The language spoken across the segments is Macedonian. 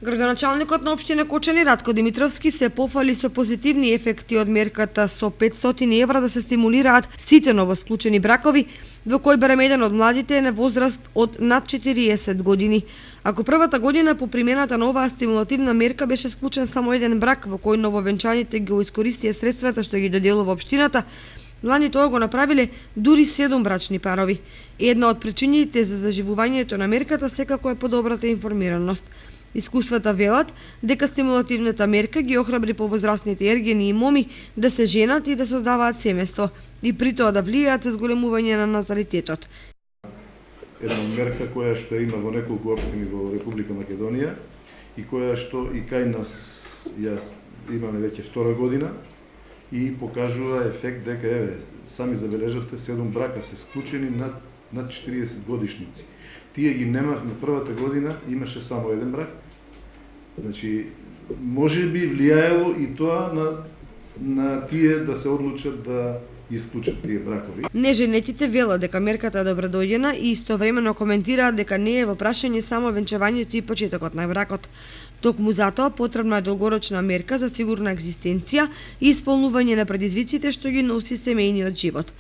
Градоначалникот на општина Кочани Ратко Димитровски се пофали со позитивни ефекти од мерката со 500 евра да се стимулираат сите новосклучени бракови, во кој барем еден од младите е на возраст од над 40 години. Ако првата година по примената на оваа стимулативна мерка беше склучен само еден брак во кој нововенчаните ги искористија средствата што ги доделува општината, лани тоа го направиле дури 7 брачни парови. Една од причините за заживувањето на мерката секако е подобрата информираност. Искуствата велат дека стимулативната мерка ги охрабри повозрастните ергени и моми да се женат и да создаваат семејство и при тоа да влијаат за зголемување на наталитетот. Една мерка која што има во неколку општини во Република Македонија и која што и кај нас јас имаме веќе втора година и покажува ефект дека еве сами забележавте 7 брака се склучени над 40 годишници. Тие ги немавме првата година, имаше само еден брак. Значи, може би влијаело и тоа на тие да се одлучат да исклучат тие бракови. Неженетите велат дека мерката е добродојдена и истовремено коментираат дека не е во прашање само венчавањето и почетокот на бракот. Токму затоа потребна е долгорочна мерка за сигурна екзистенција и исполнување на предизвиците што ги носи семејниот живот.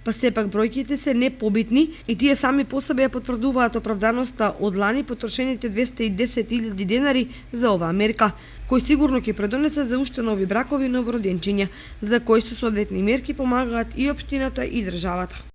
Па сепак бројките се непобитни и тие сами по себе ја потврдуваат оправданоста од лани потрошените 210.000 денари за оваа мерка, кој сигурно ќе предонесе за уште нови бракови и новороденчиња, за кои со соодветни мерки помагаат и општината и државата.